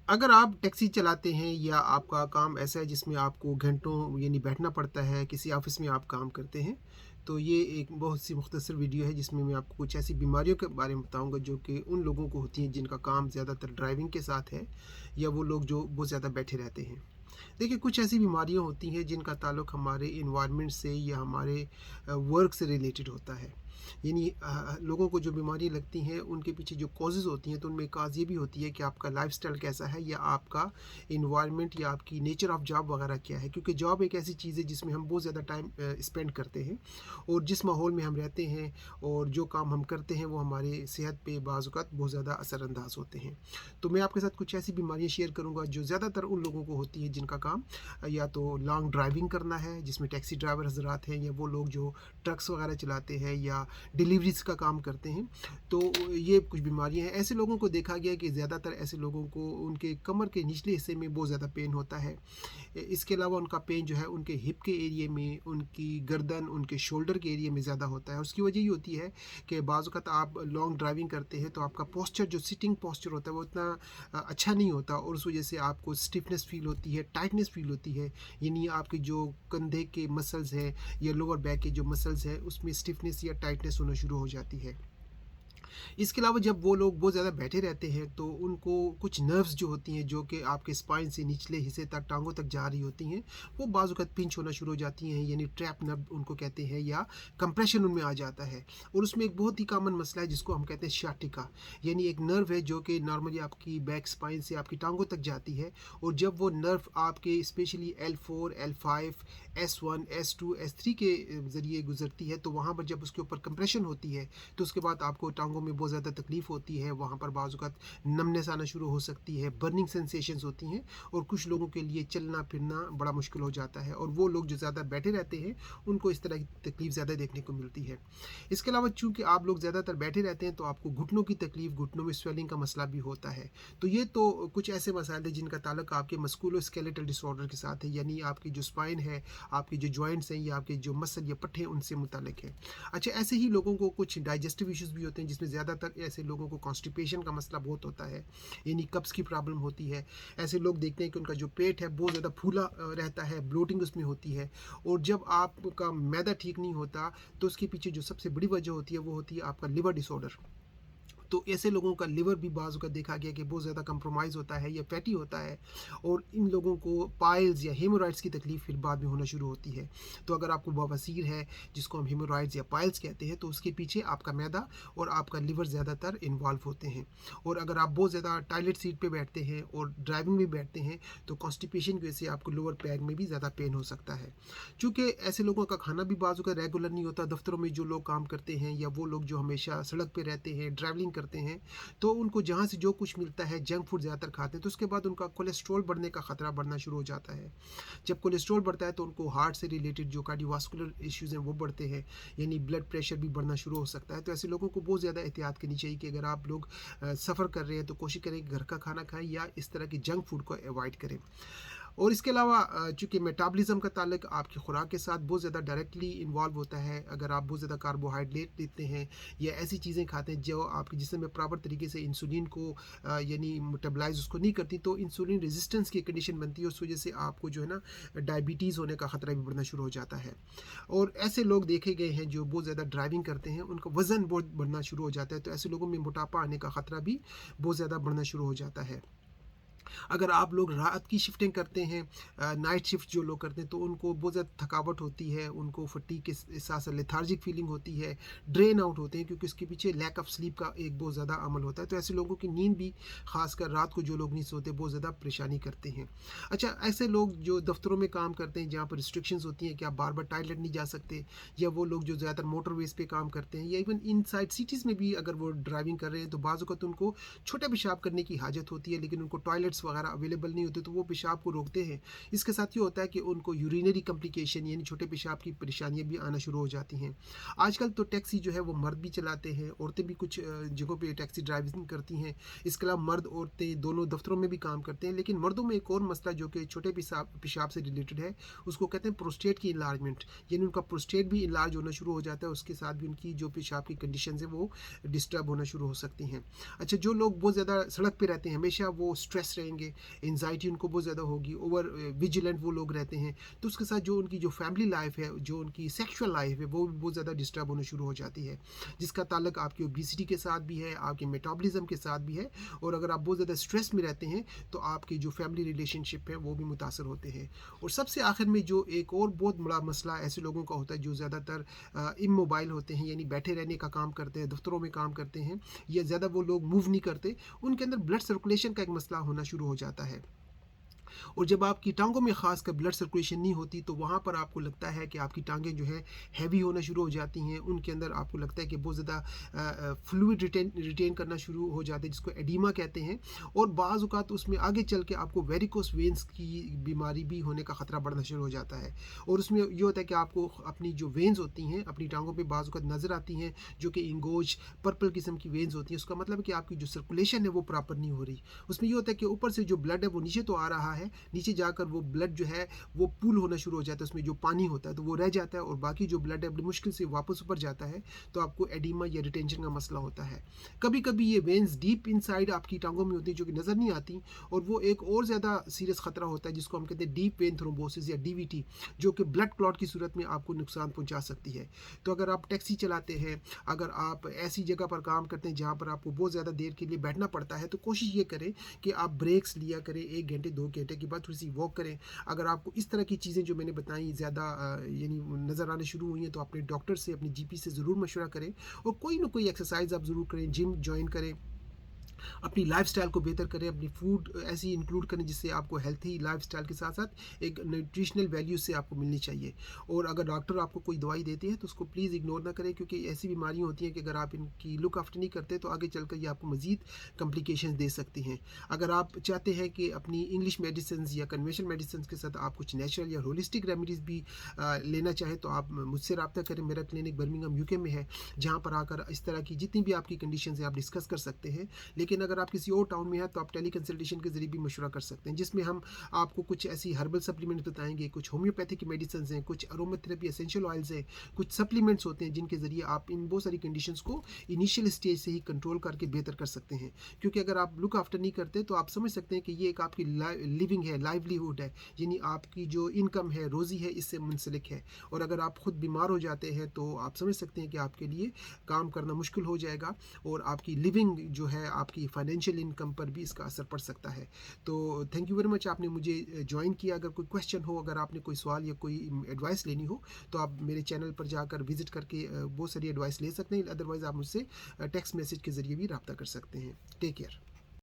अगर आप टैक्सी चलाते हैं या आपका काम ऐसा है जिसमें आपको घंटों यानी बैठना पड़ता है, किसी ऑफ़िस में आप काम करते हैं, तो ये एक बहुत सी मुख्तसर वीडियो है जिसमें मैं आपको कुछ ऐसी बीमारियों के बारे में बताऊँगा जो कि उन लोगों को होती हैं जिनका काम ज़्यादातर ड्राइविंग के साथ है, या वो लोग जो बहुत ज़्यादा बैठे रहते हैं। देखिए, कुछ ऐसी बीमारियाँ होती हैं जिनका ताल्लुक हमारे एनवायरनमेंट से या हमारे वर्क से रिलेटेड होता है। यानी लोगों को जो बीमारियाँ लगती हैं उनके पीछे जो कॉजेज़ होती हैं, तो उनमें एक काज़ ये भी होती है कि आपका लाइफ़स्टाइल कैसा है, या आपका एनवायरनमेंट या आपकी नेचर ऑफ़ जॉब वगैरह क्या है। क्योंकि जॉब एक ऐसी चीज़ है जिसमें हम बहुत ज़्यादा टाइम स्पेंड करते हैं, और जिस माहौल में हम रहते हैं और जो काम हम करते हैं वो हमारे सेहत पे बाज़ औक़ात बहुत ज़्यादा असरअंदाज़ होते हैं। तो मैं आपके साथ कुछ ऐसी बीमारियाँ शेयर करूँगा जो ज़्यादातर उन लोगों को होती है जिनका काम या तो लॉन्ग ड्राइविंग करना है, जिसमें टैक्सी ड्राइवर हज़रात हैं, या वो लोग जो ट्रक्स वगैरह चलाते हैं या डिलीवरीज़ का काम करते हैं। तो ये कुछ बीमारियाँ हैं। ऐसे लोगों को देखा गया है कि ज़्यादातर ऐसे लोगों को उनके कमर के निचले हिस्से में बहुत ज़्यादा पेन होता है। इसके अलावा उनका पेन जो है उनके हिप के एरिया में, उनकी गर्दन, उनके शोल्डर के एरिया में ज़्यादा होता है। उसकी वजह ये होती है कि बाज़ औक़ात आप लॉन्ग ड्राइविंग करते हैं तो आपका पोस्चर, जो सिटिंग पोस्चर होता है, वो इतना अच्छा नहीं होता, और उस वजह से आपको स्टिफनेस फ़ील होती है, टाइटनेस फ़ील होती है। यानी आपके जो कंधे के मसल्स हैं या लोअर बैक के जो मसल्स हैं उसमें स्टिफनेस या टाइटनेस होना शुरू हो जाती है। इसके अलावा जब वो लोग बहुत ज़्यादा बैठे रहते हैं तो उनको कुछ नर्व्स जो होती हैं, जो कि आपके स्पाइन से निचले हिस्से तक, टाँगों तक जा रही होती हैं, वो बाज़ औक़ात पिंच होना शुरू हो जाती हैं, यानी ट्रैप नर्व उनको कहते हैं, या कंप्रेशन उनमें आ जाता है। और उसमें एक बहुत ही कॉमन मसला है जिसको हम कहते हैं सियाटिका, यानी एक नर्व है जो कि नॉर्मली आपकी बैक स्पाइन से आपकी टाँगों तक जाती है, और जब वो नर्व आपके specially L4, L5, S1, S2, S3 के ज़रिए गुज़रती है, तो वहाँ पर जब उसके ऊपर कंप्रेशन होती है तो उसके बाद आपको टाँगों में बहुत ज़्यादा तकलीफ़ होती है। वहाँ पर बाज़ औक़ात नमनेस आना शुरू हो सकती है, बर्निंग सेंसेशंस होती हैं, और कुछ लोगों के लिए चलना फिरना बड़ा मुश्किल हो जाता है, और वो लोग जो ज़्यादा बैठे रहते हैं उनको इस तरह की तकलीफ़ ज़्यादा देखने को मिलती है। इसके अलावा चूँकि आप लोग ज़्यादातर बैठे रहते हैं तो आपको घुटनों की तकलीफ़, घुटनों में स्वेलिंग का मसला भी होता है। तो ये तो कुछ ऐसे मसाइल हैं जिनका ताल्लुक आपके मस्कुलोस्केलेटल डिसऑर्डर के साथ है, यानी आपकी जो स्पाइन है, आपके जो जॉइंट्स हैं, या आपके जो मसल या पट्टे हैं उनसे मुताल्लिक है। अच्छा, ऐसे ही लोगों को कुछ डाइजेस्टिव इश्यूज़ भी होते हैं जिसमें ज़्यादातर ऐसे लोगों को कॉन्स्टिपेशन का मसला बहुत होता है, यानी कब्ज़ की प्रॉब्लम होती है। ऐसे लोग देखते हैं कि उनका जो पेट है बहुत ज़्यादा फूला रहता है, ब्लोटिंग उसमें होती है, और जब आपका मैदा ठीक नहीं होता तो उसके पीछे जो सबसे बड़ी वजह होती है वो होती है आपका लिवर डिसऑर्डर। तो ऐसे लोगों का लिवर भी बाज़ का देखा गया कि बहुत ज़्यादा कंप्रोमाइज़ होता है या फैटी होता है, और इन लोगों को पाइल्स या हेमोरॉइड्स की तकलीफ़ फिर बाद में होना शुरू होती है। तो अगर आपको बवासीर है, जिसको हम हेमोरॉइड्स या पाइल्स कहते हैं, तो उसके पीछे आपका मैदा और आपका लिवर ज़्यादातर इन्वॉल्व होते हैं। और अगर आप बहुत ज़्यादा टॉयलेट सीट पे बैठते हैं और ड्राइविंग में बैठते हैं तो कॉन्स्टिपेशन की वजह से आपको लोअर बैक में भी ज़्यादा पेन हो सकता है। चूँकि ऐसे लोगों का खाना भी बाज़ का रेगुलर नहीं होता, दफ्तरों में जो लोग काम करते हैं या वो लोग जो हमेशा सड़क पे रहते हैं, ट्रैवलिंग करते हैं, तो उनको जहाँ से जो कुछ मिलता है, जंक फूड ज़्यादातर खाते हैं, तो उसके बाद उनका कोलेस्ट्रॉल बढ़ने का ख़तरा बढ़ना शुरू हो जाता है। जब कोलेस्ट्रॉल बढ़ता है तो उनको हार्ट से रिलेटेड जो कार्डियोवास्कुलर इश्यूज़ हैं वो बढ़ते हैं, यानी ब्लड प्रेशर भी बढ़ना शुरू हो सकता है। तो ऐसे लोगों को बहुत ज़्यादा एहतियात करनी चाहिए कि अगर आप लोग सफ़र कर रहे हैं तो कोशिश करें कि घर का खाना खाएँ या इस तरह के जंक फूड को अवॉइड करें। और इसके अलावा चूँकि मेटाबॉलिज़्म का ताल्लुक आपकी खुराक के साथ बहुत ज़्यादा डायरेक्टली इन्वॉल्व होता है। अगर आप बहुत ज़्यादा कार्बोहाइड्रेट लेते हैं या ऐसी चीज़ें खाते हैं जो आपके जिस्म में प्रॉपर तरीके से इंसुलिन को यानी मेटाबॉलाइज़ उसको नहीं करती, तो इंसुलिन रेजिस्टेंस की कंडीशन बनती है। उस वजह से आपको जो है ना डायबिटीज़ होने का ख़तरा भी बढ़ना शुरू हो जाता है। और ऐसे लोग देखे गए हैं जो बहुत ज़्यादा ड्राइविंग करते हैं, उनका वज़न बहुत बढ़ना शुरू हो जाता है, तो ऐसे लोगों में मोटापा आने का ख़तरा भी बहुत ज़्यादा बढ़ना शुरू हो जाता है। अगर आप लोग रात की शिफ्टिंग करते हैं, नाइट शिफ्ट जो लोग करते हैं, तो उनको बहुत ज़्यादा थकावट होती है, उनको फटीग के साथ साथ लेथार्जिक फीलिंग होती है, ड्रेन आउट होते हैं, क्योंकि उसके पीछे लैक ऑफ स्लीप का एक बहुत ज़्यादा अमल होता है। तो ऐसे लोगों की नींद भी, खासकर रात को जो लोग नहीं सोते, बहुत ज़्यादा परेशानी करते हैं। अच्छा, ऐसे लोग जो दफ्तरों में काम करते हैं जहाँ पर रिस्ट्रिक्शंस होती हैं कि आप बार बार टॉयलेट नहीं जा सकते, या वो लोग जो ज़्यादातर मोटरवेज़ पे काम करते हैं, या इवन इनसाइड सिटीज़ में भी अगर वो ड्राइविंग कर रहे हैं, तो बाज़ औक़ात उनको छोटा पेशाब करने की हाजत होती है, लेकिन उनको टॉयलेट्स वगैरह अवेलेबल नहीं होते, तो वो पेशाब को रोकते हैं। इसके साथ ये होता है कि उनको यूरिनरी कॉम्प्लिकेशन यानी छोटे पेशाब की परेशानियाँ भी आना शुरू हो जाती हैं। आजकल तो टैक्सी जो है वो मर्द भी चलाते हैं, औरतें भी कुछ जगहों पे टैक्सी ड्राइविंग करती हैं। इसके अलावा मर्द औरतें दोनों दफ्तरों में भी काम करते हैं, लेकिन मर्दों में एक और मसला जो कि छोटे पेशाब से रिलेटेड है, उसको कहते हैं प्रोस्टेट की इनलार्जमेंट, यानी उनका प्रोस्टेट भी इनलार्ज होना शुरू हो जाता है। उसके साथ भी उनकी जो पेशाब की कंडीशन है वो डिस्टर्ब होना शुरू हो सकती हैं। अच्छा, जो लोग बहुत ज़्यादा सड़क पे रहते हैं, हमेशा वो स्ट्रेस جائیں گے, انزائٹی उनको बहुत ज़्यादा होगी, ओवर विजिलेंट वो लोग रहते हैं. तो उसके साथ जो उनकी जो फैमिली लाइफ है, जो उनकी सेक्शुअल लाइफ है, वो भी बहुत ज़्यादा डिस्टर्ब होना शुरू हो जाती है, जिसका ताल्लुक आपकी ओबेसिटी के साथ भी है, आपके मेटाबॉलिज्म के साथ भी है. और अगर आप बहुत ज़्यादा स्ट्रेस में रहते हैं तो आपकी जो फैमिली रिलेशनशिप है वो भी मुतासर होते हैं. और सबसे आखिर में जो एक और बहुत बड़ा मसला ऐसे लोगों का होता है जो ज़्यादातर इमोबाइल होते हैं, यानी बैठे रहने का काम करते हैं, दफ्तरों में काम करते हैं, या ज़्यादा वो लोग मूव नहीं करते, उनके अंदर ब्लड सर्कुलेशन का एक मसला होना शुरू हो जाता है. और जब आपकी टांगों में खास कर ब्लड सर्कुलेशन नहीं होती तो वहाँ पर आपको लगता है कि आपकी टांगें जो है हैवी होना शुरू हो जाती हैं, उनके अंदर आपको लगता है कि बहुत ज़्यादा फ्लूइड रिटेन करना शुरू हो जाते हैं, जिसको एडिमा कहते हैं. और बाज़ औक़ात उसमें आगे चल के आपको वेरिकोस वेन्स की बीमारी भी होने का ख़तरा बढ़ना शुरू हो जाता है. और उसमें ये होता है कि आपको अपनी जो वेन्स होती हैं अपनी टांगों पर बाज़ औक़ात नज़र आती हैं, जो कि इंगोज पर्पल किस्म की वेन्स होती हैं. उसका मतलब है कि आपकी जो सर्कुलेशन है वो प्रॉपर नहीं हो रही. उसमें ये होता है कि ऊपर से जो ब्लड है वो नीचे तो आ रहा है, नीचे जाकर वो ब्लड जो है वो पूल होना शुरू हो जाता है, उसमें जो पानी होता है तो वो रह जाता है, और बाकी जो ब्लड है बड़ी मुश्किल से वापस ऊपर जाता है, तो आपको एडिमा या रिटेंशन का मसला होता है. कभी कभी ये वेन्स डीप इनसाइड आपकी टांगों में होती हैं जो कि नज़र नहीं आती, और वो एक और ज़्यादा सीरियस ख़तरा होता है जिसको हम कहते हैं डीप वेन थ्रोम्बोसिस या डीवीटी, जो कि ब्लड क्लॉट की सूरत में आपको नुकसान पहुंचा सकती है. तो अगर आप टैक्सी चलाते हैं, अगर आप ऐसी जगह पर काम करते हैं जहाँ पर आपको बहुत ज़्यादा देर के लिए बैठना पड़ता है, तो कोशिश ये करें कि आप ब्रेक्स लिया करें, 1 घंटे 2 घंटे के बाद थोड़ी सी वॉक करें. अगर आपको इस तरह की चीज़ें जो मैंने बताई ज़्यादा यानी नज़र आने शुरू हुई हैं तो अपने डॉक्टर से, अपनी जीपी से ज़रूर मशवरा करें, और कोई ना कोई एक्सरसाइज आप ज़रूर करें, जिम ज्वाइन करें, अपनी लाइफस्टाइल को बेहतर करें, अपनी फूड ऐसी इंक्लूड करें जिससे आपको हेल्थी लाइफस्टाइल के साथ साथ एक न्यूट्रिशनल वैल्यू से आपको मिलनी चाहिए. और अगर डॉक्टर आपको कोई दवाई देते हैं तो उसको प्लीज़ इग्नोर ना करें, क्योंकि ऐसी बीमारियां होती हैं कि अगर आप इनकी लुक आफ्टर नहीं करते तो आगे चलकर ये आपको मज़ीद कॉम्प्लिकेशंस दे सकती हैं. अगर आप चाहते हैं कि अपनी इंग्लिश मेडिसिन या कन्वेंशनल मेडिसिन के साथ आप कुछ नेचुरल या होलिस्टिक रेमेडीज़ भी लेना चाहें तो आप मुझसे रब्ता करें. मेरा क्लिनिक बर्मिंघम यूके में है, जहाँ पर आकर इस तरह की जितनी भी आपकी कंडीशन है आप डिस्कस कर सकते हैं. लेकिन अगर आप किसी और टाउन में हैं तो आप टेली कंसल्टेशन के जरिए भी मशवरा कर सकते हैं, जिसमें हम आपको कुछ ऐसी हर्बल सप्लीमेंट्स बताएंगे, कुछ होम्योपैथिक मेडिसिन हैं, कुछ अरोमाथेरेपी एसेंशियल ऑयल्स हैं, कुछ सप्लीमेंट्स होते हैं जिनके ज़रिए आप इन बहुत सारी कंडीशंस को इनिशियल स्टेज से ही कंट्रोल करके बेहतर कर सकते हैं. क्योंकि अगर आप लुक आफ्टर नहीं करते तो आप समझ सकते हैं कि ये एक आपकी लिविंग है, लाइवलीहुड है, यानी आपकी जो इनकम है, रोज़ी है, इससे मुंसलिक है. और अगर आप खुद बीमार हो जाते हैं तो आप समझ सकते हैं कि आपके लिए काम करना मुश्किल हो जाएगा, और आपकी लिविंग जो है, आपकी फाइनेंशियल इनकम पर भी इसका असर पड़ सकता है. तो थैंक यू वेरी मच, आपने मुझे ज्वाइन किया. अगर कोई क्वेश्चन हो, अगर आपने कोई सवाल या कोई एडवाइस लेनी हो तो आप मेरे चैनल पर जाकर विजिट करके बहुत सारी एडवाइस ले सकते हैं. अदरवाइज़ आप मुझसे टेक्स्ट मैसेज के ज़रिए भी रब्ता कर सकते हैं. Take care.